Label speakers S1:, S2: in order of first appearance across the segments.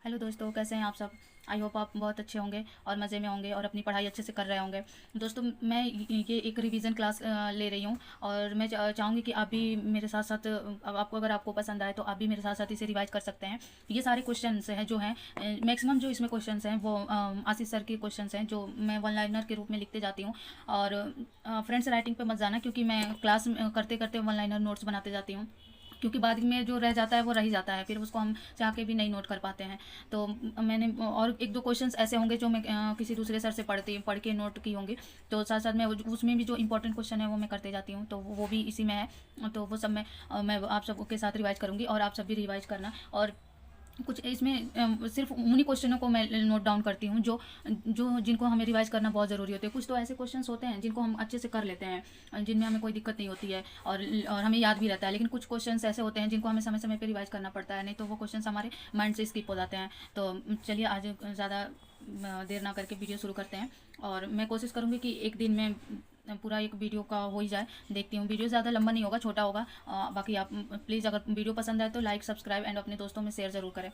S1: Hello दोस्तों, कैसे हैं आप सब। आई होप आप बहुत अच्छे होंगे और मज़े में होंगे और अपनी पढ़ाई अच्छे से कर रहे होंगे। दोस्तों, मैं ये एक रिवीजन क्लास ले रही हूँ और मैं चाहूँगी कि आप भी मेरे साथ साथ आपको अगर आपको पसंद आए तो आप भी मेरे साथ साथ इसे रिवाइज कर सकते हैं। ये सारे क्वेश्चंस हैं जो हैं मैक्सिमम जो इसमें क्वेश्चंस हैं वो आशीष सर के क्वेश्चंस हैं जो मैं वन लाइनर के रूप में लिखते जाती हूँ। और फ्रेंड्स राइटिंग पे मत जाना, क्योंकि मैं क्लास करते करते वन लाइनर नोट्स बनाते जाती हूँ, क्योंकि बाद में जो रह जाता है वो रह ही जाता है, फिर उसको हम चाह के भी नहीं नोट कर पाते हैं। तो मैंने और एक दो क्वेश्चंस ऐसे होंगे जो मैं किसी दूसरे सर से पढ़ के नोट की होंगी, तो साथ साथ मैं उसमें भी जो इंपॉर्टेंट क्वेश्चन है वो मैं करते जाती हूँ, तो वो भी इसी में है। तो वो सब मैं आप सबके साथ रिवाइज करूँगी और आप सब भी रिवाइज करना। और कुछ इसमें सिर्फ उन्हीं क्वेश्चनों को मैं नोट डाउन करती हूँ जो जो जिनको हमें रिवाइज करना बहुत ज़रूरी होते हैं। कुछ तो ऐसे क्वेश्चंस होते हैं जिनको हम अच्छे से कर लेते हैं, जिनमें हमें कोई दिक्कत नहीं होती है और हमें याद भी रहता है, लेकिन कुछ क्वेश्चंस ऐसे होते हैं जिनको हमें समय समय पर रिवाइज करना पड़ता है, नहीं तो वो क्वेश्चंस हमारे माइंड से स्किप हो जाते हैं। तो चलिए आज ज़्यादा देर ना करके वीडियो शुरू करते हैं। और मैं कोशिश करूँगी कि एक दिन में पूरा एक वीडियो का हो ही जाए। देखती हूँ, वीडियो ज़्यादा लंबा नहीं होगा, छोटा होगा। बाकी आप प्लीज़ अगर वीडियो पसंद आए तो लाइक सब्सक्राइब एंड अपने दोस्तों में शेयर ज़रूर करें।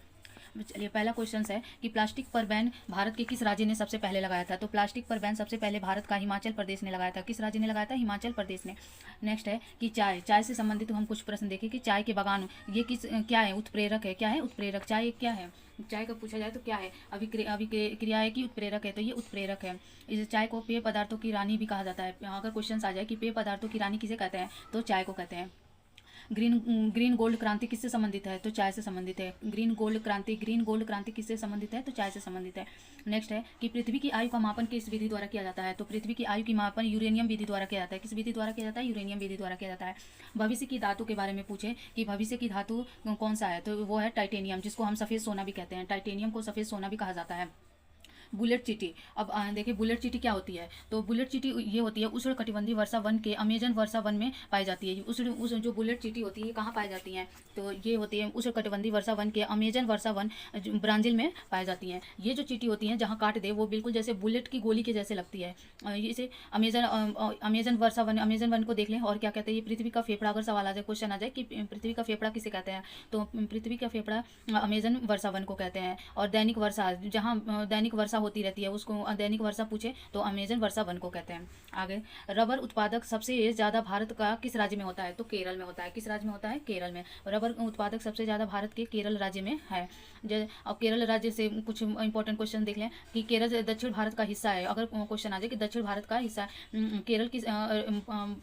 S1: चलिए, पहला क्वेश्चन है कि प्लास्टिक पर बैन भारत के किस राज्य ने सबसे पहले लगाया था। तो प्लास्टिक पर बैन सबसे पहले भारत का हिमाचल प्रदेश ने लगाया था। किस राज्य ने लगाया था? हिमाचल प्रदेश ने। नेक्स्ट है कि चाय से संबंधित हम कुछ प्रश्न देखें कि चाय के बागान ये क्या है? उत्प्रेरक है। क्या है? उत्प्रेरक। चाय क्या है? चाय का पूछा जाए तो क्या है? अभिक्रिया है कि उत्प्रेरक है? तो ये उत्प्रेरक है। इस चाय को पेय पदार्थों की रानी भी कहा जाता है। अगर क्वेश्चन आ जाए कि पेय पदार्थों की रानी किसे कहते हैं, तो चाय को कहते हैं। ग्रीन ग्रीन गोल्ड क्रांति किससे संबंधित है? तो चाय से संबंधित है। ग्रीन गोल्ड क्रांति किससे संबंधित है? तो चाय से संबंधित है। नेक्स्ट है कि पृथ्वी की आयु का मापन किस विधि द्वारा किया जाता है? तो पृथ्वी की आयु की मापन यूरेनियम विधि द्वारा किया जाता है। किस विधि द्वारा किया जाता है? यूरेनियम विधि द्वारा किया जाता है। भविष्य की धातु के बारे में पूछे कि भविष्य की धातु कौन सा है? तो वो है टाइटेनियम, जिसको हम सफ़ेद सोना भी कहते हैं। टाइटेनियम को सफ़ेद सोना भी कहा जाता है। बुलेट चींटी। अब देखिए, बुलेट चींटी क्या होती है? तो बुलेट चींटी ये होती है उष्ण कटिबंधीय वर्षा वन के अमेजन वर्षा वन में पाई जाती है। उस जो बुलेट चींटी होती है ये कहाँ पाई जाती हैं? तो ये होती है उष्ण कटिबंधीय वर्षा वन के अमेजन वर्षा वन ब्राज़ील में पाई जाती हैं। ये जो चींटी होती हैं जहाँ काट दे वो बिल्कुल जैसे बुलेट की गोली के जैसे लगती है। इसे अमेजन वन को देख लें। और क्या कहते हैं? ये पृथ्वी का फेफड़ा। अगर सवाल आ जाए, क्वेश्चन आ जाए कि पृथ्वी का फेफड़ा किसे कहते हैं, तो पृथ्वी का फेफड़ा अमेजन वर्षा वन को कहते हैं। और दैनिक वर्षा, जहाँ दैनिक वर्षा होती रहती है उसको दैनिक वर्षा पूछे तो अमेजन वर्षा वन को कहते हैं। आगे, रबर उत्पादक सबसे ज़्यादा भारत का किस राज्य में होता है? तो केरल में होता है। किस राज्य में होता है? केरल में। रबर उत्पादक सबसे ज़्यादा भारत के केरल राज्य में है। अब केरल राज्य से कुछ इंपॉर्टेंट क्वेश्चन देख लें कि केरल दक्षिण भारत का हिस्सा है। अगर क्वेश्चन आ जाए कि दक्षिण भारत का हिस्सा, केरल की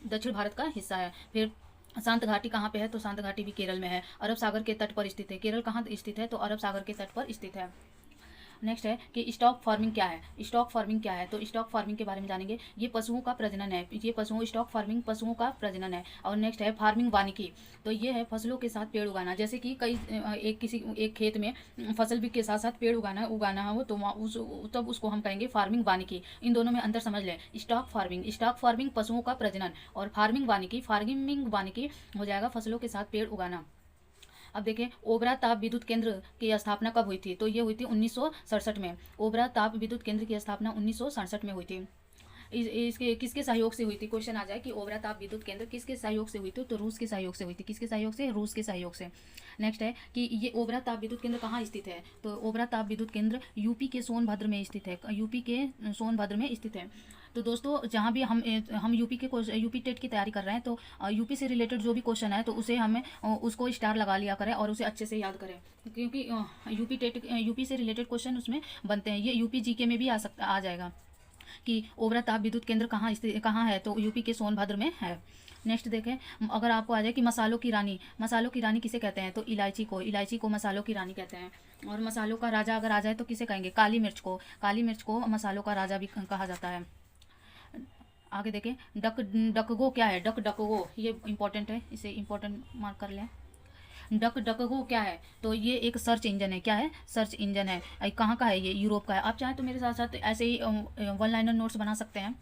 S1: दक्षिण भारत का हिस्सा है। फिर शांत घाटी कहाँ पे है? तो शांत घाटी भी केरल में है, अरब सागर के तट पर स्थित है। केरल कहाँ स्थित है? तो अरब सागर के तट पर स्थित है। नेक्स्ट है कि स्टॉक फार्मिंग क्या है? स्टॉक फार्मिंग क्या है? तो स्टॉक फार्मिंग के बारे में जानेंगे। ये पशुओं का प्रजनन है। ये स्टॉक फार्मिंग पशुओं का प्रजनन है। और नेक्स्ट है फार्मिंग वानिकी। तो ये है फसलों के साथ पेड़ उगाना। जैसे कि एक खेत में फसल भी के साथ साथ पेड़ उगाना हो तो तब उसको हम कहेंगे फार्मिंग वानिकी। इन दोनों में अंतर समझ लें। स्टॉक फार्मिंग पशुओं का प्रजनन और फार्मिंग वानिकी हो जाएगा फसलों के साथ पेड़ उगाना। अब देखें, ओबरा ताप विद्युत केंद्र की स्थापना कब हुई थी? तो ये हुई थी 1967 में। ओबरा ताप विद्युत केंद्र की स्थापना 1967 में हुई थी। इसके किसके सहयोग से हुई थी? क्वेश्चन आ जाए कि ओबरा ताप विद्युत केंद्र किसके सहयोग से हुई थी? तो रूस के सहयोग से हुई थी। किसके सहयोग से? रूस के सहयोग से। नेक्स्ट है कि ये ओबरा ताप विद्युत केंद्र कहाँ स्थित है? तो ओबरा ताप विद्युत केंद्र यूपी के सोनभद्र में स्थित है। यूपी के सोनभद्र में स्थित है। तो दोस्तों, जहाँ भी हम यूपी टेट की तैयारी कर रहे हैं तो यूपी से रिलेटेड जो भी क्वेश्चन है तो उसे हमें उसको स्टार लगा लिया करें और उसे अच्छे से याद करें, क्योंकि यूपी से रिलेटेड क्वेश्चन उसमें बनते हैं। ये यूपी जीके में भी आ जाएगा कि ओबरा ताप विद्युत केंद्र कहाँ है? तो यूपी के सोनभद्र में है। नेक्स्ट देखें, अगर आपको आ जाए कि मसालों की रानी किसे कहते हैं? तो इलायची को मसालों की रानी कहते हैं। और मसालों का राजा अगर आ जाए तो किसे कहेंगे? काली मिर्च को मसालों का राजा भी कहा जाता है। आगे देखें, डकगो क्या है? डकगो ये इंपॉर्टेंट है, इसे इंपॉर्टेंट मार्क कर लें। डकगो क्या है? तो ये एक सर्च इंजन है। क्या है? सर्च इंजन है। कहाँ का है? ये यूरोप का है। आप चाहें तो मेरे साथ साथ ऐसे ही वन लाइनर नोट्स बना सकते हैं।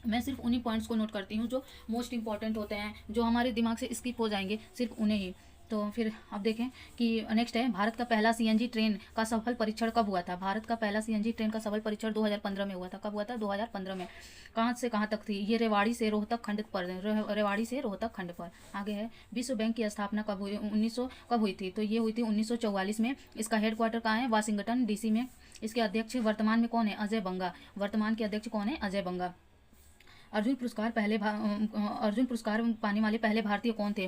S1: मैं सिर्फ उन्हीं पॉइंट्स को नोट करती हूँ जो मोस्ट इंपॉर्टेंट होते हैं, जो हमारे दिमाग से स्किप हो जाएंगे, सिर्फ उन्हें ही। तो फिर अब देखें कि नेक्स्ट है, भारत का पहला सीएनजी ट्रेन का सफल परीक्षण कब हुआ था? भारत का पहला सीएनजी ट्रेन का सफल परीक्षण 2015 में हुआ था। कब हुआ था? 2015 में। कहाँ से कहाँ तक थी? ये रेवाड़ी से रोहतक खंड पर, रेवाड़ी से रोहतक खंड पर। आगे है, विश्व बैंक की स्थापना कब हुई? 1900 कब हुई थी? तो ये हुई थी 1944 में। इसका हेडक्वार्टर कहाँ है? वाशिंगटन डीसी में। इसके अध्यक्ष वर्तमान में कौन है? अजय बंगा। वर्तमान के अध्यक्ष कौन है? अजय बंगा। अर्जुन पुरस्कार पाने वाले पहले भारतीय कौन थे?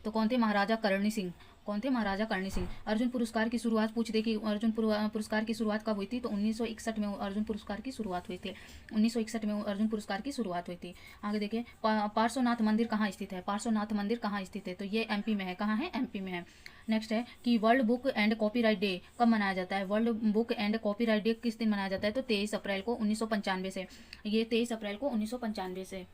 S1: तो कौन थे? महाराजा करणी सिंह। कौन थे? महाराजा करणी सिंह। अर्जुन पुरस्कार की शुरुआत पूछ दे कि अर्जुन पुरस्कार की शुरुआत कब हुई थी? तो 1961 में अर्जुन पुरस्कार की शुरुआत हुई थी। 1961 में अर्जुन पुरस्कार की शुरुआत हुई थी। आगे देखिए, पार्श्वनाथ मंदिर कहाँ स्थित है? पार्श्वनाथ मंदिर कहाँ स्थित है? तो ये एमपी में है। कहाँ है? एमपी में है। नेक्स्ट है कि world book and copyright day कब मनाया जाता है? World book and copyright day किस दिन मनाया जाता है? तो 23 अप्रैल को 1995 से। ये 23 अप्रैल को 1995 से।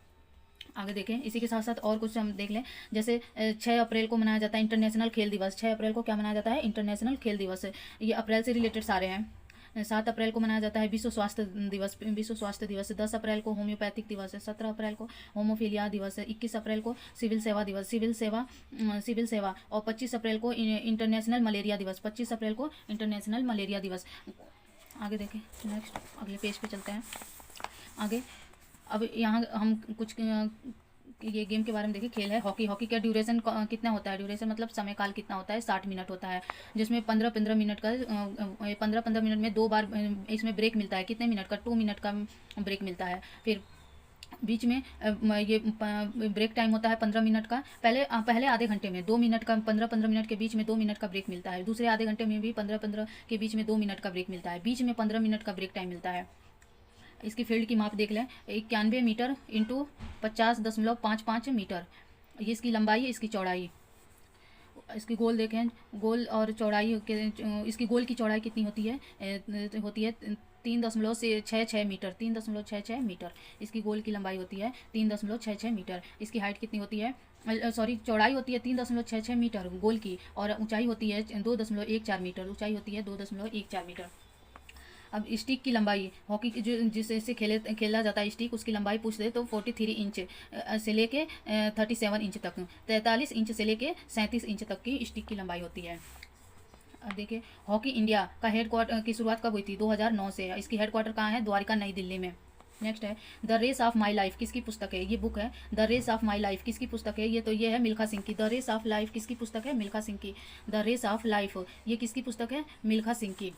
S1: आगे देखें, इसी के साथ साथ और कुछ हम देख लें। जैसे 6 अप्रैल को मनाया जाता है इंटरनेशनल खेल दिवस। 6 अप्रैल को क्या मनाया जाता है? इंटरनेशनल खेल दिवस। ये अप्रैल से रिलेटेड सारे हैं। 7 अप्रैल को मनाया जाता है विश्व स्वास्थ्य दिवस। विश्व स्वास्थ्य दिवस। 10 अप्रैल को होम्योपैथिक दिवस है। 17 अप्रैल को होमोफिलिया दिवस है। 21 अप्रैल को सिविल सेवा दिवस, सिविल सेवा। और 25 अप्रैल को इंटरनेशनल मलेरिया दिवस। 25 अप्रैल को इंटरनेशनल मलेरिया दिवस। आगे देखें, नेक्स्ट अगले पेज पे चलते हैं। आगे अब यहाँ हम कुछ ये गेम के बारे में देखिए। खेल है हॉकी। हॉकी का ड्यूरेशन कितना होता है? ड्यूरेशन मतलब समय काल कितना होता है? 60 मिनट होता है, जिसमें 15-15 मिनट का 15-15 मिनट में 2 बार इसमें ब्रेक मिलता है। कितने मिनट का? 2 मिनट का ब्रेक मिलता है। फिर बीच में ये ब्रेक टाइम होता है 15 मिनट का। पहले आधे घंटे में 2 मिनट का, 15-15 मिनट के बीच में 2 मिनट का ब्रेक मिलता है। दूसरे आधे घंटे में भी 15-15 के बीच में 2 मिनट का ब्रेक मिलता है। बीच में 15 मिनट का ब्रेक टाइम मिलता है। इसकी फील्ड की माप देख लें, 91 मीटर इंटू 50.55 मीटर। ये इसकी लंबाई है, इसकी चौड़ाई। इसकी गोल देखें, गोल और चौड़ाई के इसकी गोल की चौड़ाई कितनी होती है? 3.66 मीटर। 3.66 मीटर इसकी गोल की लंबाई होती है। 3.66 मीटर। इसकी हाइट कितनी होती है? सॉरी, चौड़ाई होती है 3.66 मीटर गोल की, और ऊंचाई होती है 2.14 मीटर। ऊंचाई होती है 2.14 मीटर। अब स्टिक की लंबाई, हॉकी की जो जिससे खेला जाता है स्टिक, उसकी लंबाई पूछ दे तो 43 इंच से लेके 37 इंच तक, 43 इंच से लेके 37 इंच तक की स्टिक की लंबाई होती है। अब देखिए, हॉकी इंडिया का हेडक्वार्टर की शुरुआत कब हुई थी? 2009 से। इसकी हेडक्वार्टर कहाँ है? द्वारका, नई दिल्ली में। नेक्स्ट है, the race of my life किसकी पुस्तक है? ये बुक है the race of my life, किसकी पुस्तक है? ये है मिल्खा सिंह की। द रेस ऑफ लाइफ किसकी पुस्तक है? मिल्खा सिंह की। द रेस ऑफ लाइफ ये किसकी पुस्तक है? मिल्खा सिंह की।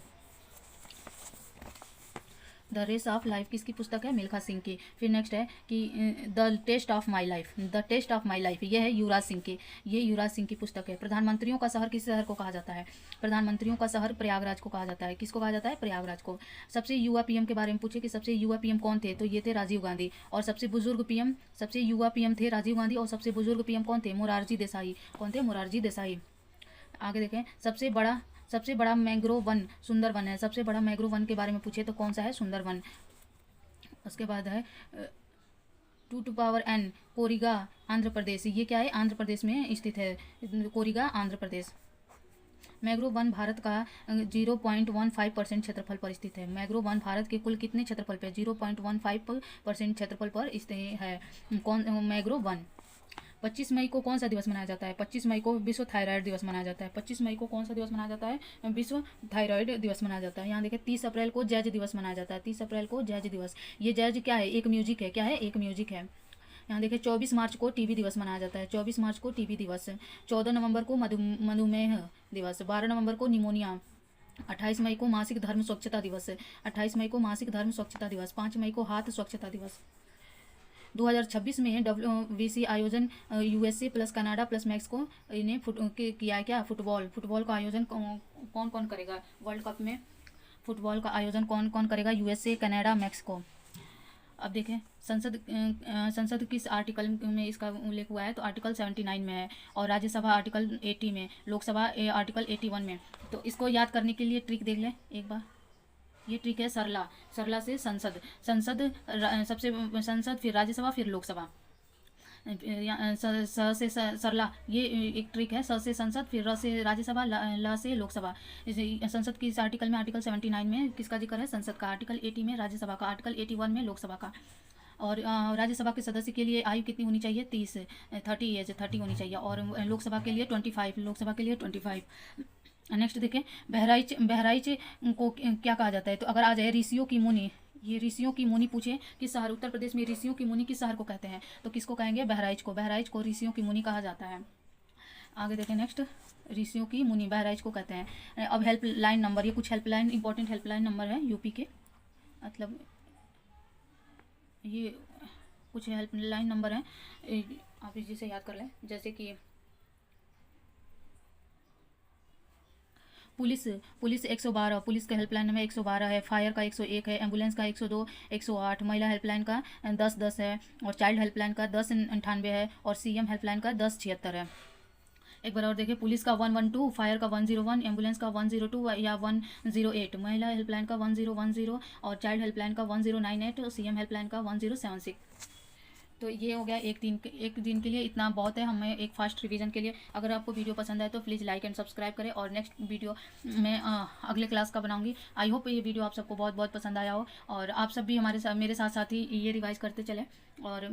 S1: द रेस ऑफ लाइफ किसकी पुस्तक है? मिल्खा सिंह की। फिर नेक्स्ट है कि the test of my life, the test of my life ये है युवराज सिंह की। ये युवराज सिंह की पुस्तक है। प्रधानमंत्रियों का शहर किस शहर को कहा जाता है? प्रधानमंत्रियों का शहर प्रयागराज को कहा जाता है। किसको कहा जाता है? प्रयागराज को। सबसे युवा पीएम के बारे में पूछे कि सबसे युवा पीएम कौन थे? तो ये थे राजीव गांधी। और सबसे युवा पीएम थे राजीव गांधी। और सबसे बुजुर्ग पीएम कौन थे? मोरारजी देसाई। कौन थे? मोरारजी देसाई। आगे देखें, सबसे बड़ा मैंग्रोव वन सुंदरवन है। सबसे बड़ा मैंग्रोव वन के बारे में पूछे तो कौन सा है? सुंदरवन। उसके बाद है 2 कोरिगा, आंध्र प्रदेश। ये क्या है? आंध्र प्रदेश में स्थित है। कोरिगा, आंध्र प्रदेश। मैंग्रोव वन भारत का 0.15% क्षेत्रफल पर स्थित है। मैंग्रोव वन भारत के कुल कितने क्षेत्रफल पर? 0.15% क्षेत्रफल पर स्थित है कौन मैंग्रोव वन। 25 मई को कौन सा दिवस मनाया जाता है? 25 मई को विश्व थायराइड दिवस मनाया जाता है। 25 मई को कौन सा दिवस मनाया जाता है? विश्व थायराइड दिवस मनाया जाता है। यहाँ देखिए, 30 अप्रैल को जैज दिवस मनाया जाता है। 30 अप्रैल को जैज दिवस। ये जैज क्या है? एक म्यूजिक है। क्या है? एक म्यूजिक है। यहाँ देखिए, 24 मार्च को टीबी दिवस मनाया जाता है। 24 मार्च को टीबी दिवस। 14 नवंबर को मधुमेह दिवस। 12 नवंबर को निमोनिया। 28 मई को मासिक धर्म स्वच्छता दिवस। 28 मई को मासिक धर्म स्वच्छता दिवस। 5 मई को हाथ स्वच्छता दिवस। 2026 में WBC आयोजन USA plus Canada plus Mexico ने किया है। क्या? फुटबॉल का आयोजन कौन कौन करेगा? वर्ल्ड कप में फुटबॉल का आयोजन कौन कौन करेगा? USA, Canada, Mexico. अब देखें, संसद किस आर्टिकल में इसका उल्लेख हुआ है? तो आर्टिकल 79 में है। और राज्यसभा आर्टिकल 80 में, लोकसभा आर्टिकल 81 में। तो इसको याद करने के लिए ट्रिक देख लें एक बार। ये ट्रिक है सरला से संसद, संसद फिर राज्यसभा फिर लोकसभा। स से सरला ये एक ट्रिक है। स से संसद, फिर र से राज्यसभा, ल से लोकसभा। संसद की इस आर्टिकल में, आर्टिकल 79 में किसका जिक्र है? संसद का। आर्टिकल 80 में राज्यसभा का। आर्टिकल 81 में लोकसभा का। और राज्यसभा के सदस्य के लिए आयु कितनी होनी चाहिए? 30 होनी चाहिए। और लोकसभा के लिए 25। नेक्स्ट देखें, बहराइच को क्या कहा जाता है? तो अगर आ जाए ऋषियों की मुनि, ये ऋषियों की मुनि पूछे किस शहर, उत्तर प्रदेश में ऋषियों की मुनि किस शहर को कहते हैं? तो किसको कहेंगे? बहराइच को ऋषियों की मुनि कहा जाता है। आगे देखें नेक्स्ट, ऋषियों की मुनि बहराइच को कहते हैं। अब हेल्पलाइन नंबर, ये कुछ हेल्पलाइन इंपॉर्टेंट हेल्पलाइन नंबर है यूपी के, मतलब ये कुछ हेल्पलाइन नंबर हैं, आप जिसे याद कर लें। जैसे कि पुलिस 112, पुलिस का हेल्पलाइन नंबर 112 है। फायर का 101 है। एम्बुलेंस का 102, 108। महिला हेल्पलाइन का 1010 है। और चाइल्ड हेल्पलाइन का 1098 है। और सीएम हेल्पलाइन का 1076 है। एक बार और देखिए, पुलिस का 112, फायर का 101, एम्बुलेंस का 102 या 108, महिला हेल्पलाइन का 1010 और चाइल्ड हेल्पलाइन का 1098 और सीएम हेल्पलाइन का 1076। तो ये हो गया एक दिन के लिए इतना बहुत है हमें एक फास्ट रिवीजन के लिए। अगर आपको वीडियो पसंद आए तो प्लीज़ लाइक एंड सब्सक्राइब करें, और नेक्स्ट वीडियो मैं अगले क्लास का बनाऊंगी। आई होप ये वीडियो आप सबको बहुत बहुत पसंद आया हो, और आप सब भी मेरे साथ साथ ही ये रिवाइज करते चले। और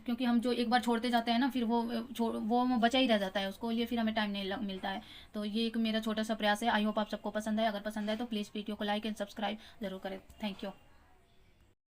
S1: क्योंकि हम जो एक बार छोड़ते जाते हैं ना, फिर वो बचा ही रह जाता है, उसको लिए फिर हमें टाइम नहीं मिलता है। तो ये एक मेरा छोटा सा प्रयास है। आई होप आप सबको पसंद आए। अगर पसंद आए तो प्लीज़ वीडियो को लाइक एंड सब्सक्राइब ज़रूर करें। Thank you.